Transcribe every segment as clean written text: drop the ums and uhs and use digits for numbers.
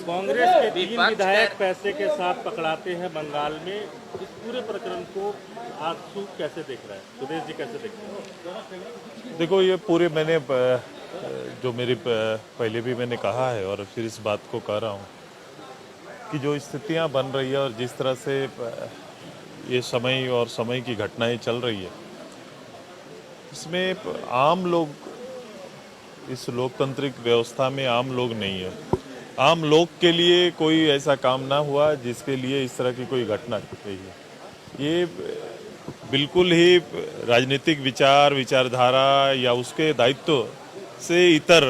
कांग्रेस के 3 विधायक पैसे के साथ पकड़ाते हैं बंगाल में। इस पूरे प्रकरण को आंसू कैसे देख रहा है, सुदेश जी कैसे देख रहे हैं? देखो, ये पूरे मैंने जो मेरी पहले भी मैंने कहा है और फिर इस बात को कह रहा हूँ कि जो स्थितियाँ बन रही है और जिस तरह से ये समय और समय की घटनाएं चल रही है, इसमें आम लोग, इस लोकतांत्रिक व्यवस्था में आम लोग नहीं है। आम लोग के लिए कोई ऐसा काम ना हुआ जिसके लिए इस तरह की कोई घटना गई है। ये बिल्कुल ही राजनीतिक विचारधारा या उसके दायित्व से इतर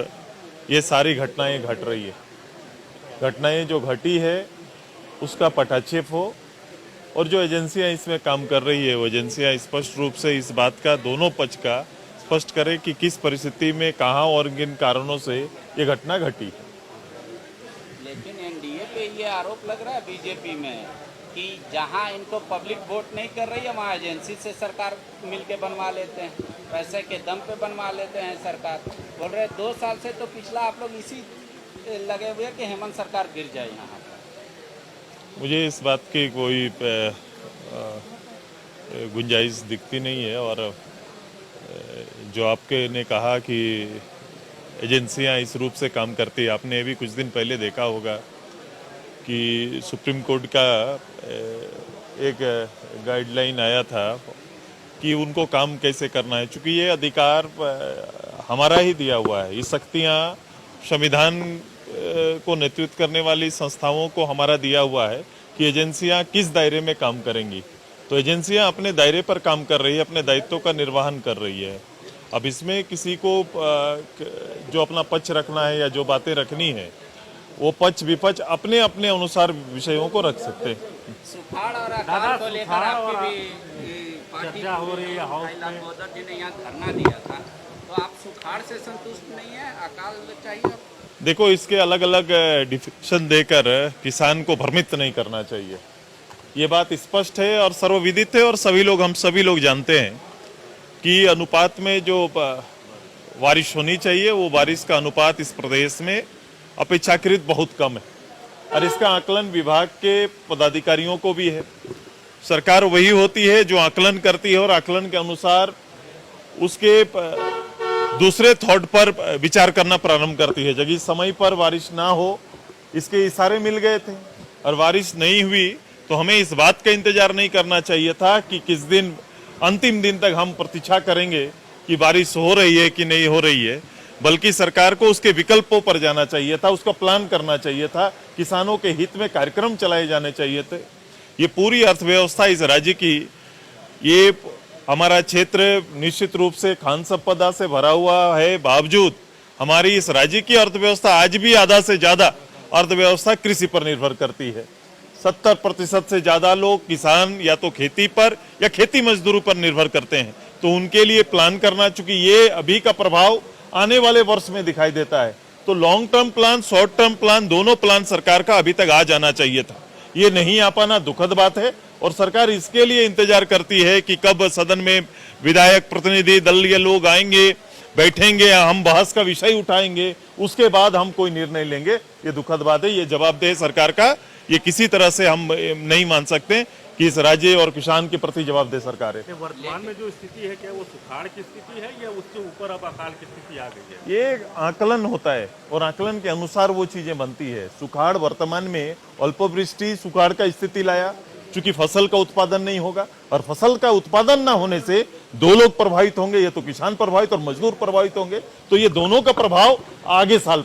ये सारी घटनाएं घट रही है। घटनाएं जो घटी है उसका पटाक्षेप हो और जो एजेंसियां इसमें काम कर रही है वो एजेंसियां स्पष्ट रूप से इस बात का दोनों पक्ष का स्पष्ट करें कि किस परिस्थिति में कहां और किन कारणों से ये घटना घटी। लेकिन एनडीए पे ये आरोप लग रहा है बीजेपी में कि जहां इनको पब्लिक वोट नहीं कर रही है वहां एजेंसी से सरकार मिलके बनवा लेते हैं, पैसे के दम पे बनवा लेते हैं। सरकार बोल रहे 2 साल से तो पिछला आप लोग इसी लगे हुए कि हेमंत सरकार गिर जाए। यहाँ पर मुझे इस बात की कोई गुंजाइश दिखती नहीं है। और जो आपके ने कहा कि एजेंसियां इस रूप से काम करती है, आपने भी कुछ दिन पहले देखा होगा कि सुप्रीम कोर्ट का एक गाइडलाइन आया था कि उनको काम कैसे करना है। चूंकि ये अधिकार हमारा ही दिया हुआ है, ये शक्तियाँ संविधान को नेतृत्व करने वाली संस्थाओं को हमारा दिया हुआ है कि एजेंसियां किस दायरे में काम करेंगी। तो एजेंसियां अपने दायरे पर काम कर रही है, अपने दायित्वों का निर्वहन कर रही है। अब इसमें किसी को जो अपना पक्ष रखना है या जो बातें रखनी है वो पक्ष विपक्ष अपने अपने अनुसार विषयों को रख सकते हैं। सुखाड़ और अकाल को लेकर आपकी भी चर्चा हो रही है हाउस में। मोदी जी ने यहाँ धरना दिया था, तो आप सुखाड़ से संतुष्ट नहीं है, अकाल चाहिए? देखो, इसके अलग अलग डिफिनेशन देकर किसान को भ्रमित नहीं करना चाहिए। ये बात स्पष्ट है और सर्वविदित है और हम सभी लोग जानते हैं कि अनुपात में जो बारिश होनी चाहिए वो बारिश का अनुपात इस प्रदेश में अपेक्षाकृत बहुत कम है और इसका आकलन विभाग के पदाधिकारियों को भी है। सरकार वही होती है जो आकलन करती है और आकलन के अनुसार उसके दूसरे थॉट पर विचार करना प्रारंभ करती है। जब समय पर बारिश ना हो इसके इशारे मिल गए थे और बारिश नहीं हुई तो हमें इस बात का इंतजार नहीं करना चाहिए था कि किस दिन अंतिम दिन तक हम प्रतीक्षा करेंगे कि बारिश हो रही है कि नहीं हो रही है, बल्कि सरकार को उसके विकल्पों पर जाना चाहिए था, उसका प्लान करना चाहिए था, किसानों के हित में कार्यक्रम चलाए जाने चाहिए थे। ये पूरी अर्थव्यवस्था इस राज्य की, ये हमारा क्षेत्र निश्चित रूप से खान संपदा से भरा हुआ है, बावजूद हमारी इस राज्य की अर्थव्यवस्था आज भी आधा से ज्यादा अर्थव्यवस्था कृषि पर निर्भर करती है। 70% से ज्यादा लोग किसान या तो खेती पर या खेती मजदूरों पर निर्भर करते हैं। तो उनके लिए प्लान करना, चूंकि ये अभी का प्रभाव आने वाले वर्ष में दिखाई देता है, तो long term plan, short term plan, दोनों प्लान सरकार का अभी तक आ जाना चाहिए था। ये नहीं आ पाना दुखद बात है और सरकार इसके लिए इंतजार करती है कि कब सदन में विधायक, प्रतिनिधि दलीय लोग आएंगे, बैठेंगे, हम बहस का विषय उठाएंगे, उसके बाद हम कोई निर्णय लेंगे। ये दुखद बात है, ये जवाबदेह सरकार का, ये किसी तरह से हम नहीं मान सकते कि इस राज्य और किसान के प्रति जवाबदेह सरकार है। वर्तमान में जो स्थिति है क्या वो सुखाड़ की स्थिति है या उसके ऊपर अब अकाल की स्थिति आ गई है? ये आकलन होता है और आकलन के अनुसार वो चीजें बनती है। सुखाड़ वर्तमान में अल्पवृष्टि सुखाड़ का स्थिति लाया, चूंकि फसल का उत्पादन नहीं होगा और फसल का उत्पादन ना होने से 2 लोग प्रभावित होंगे, ये तो किसान प्रभावित और मजदूर प्रभावित होंगे। तो ये दोनों का प्रभाव आगे साल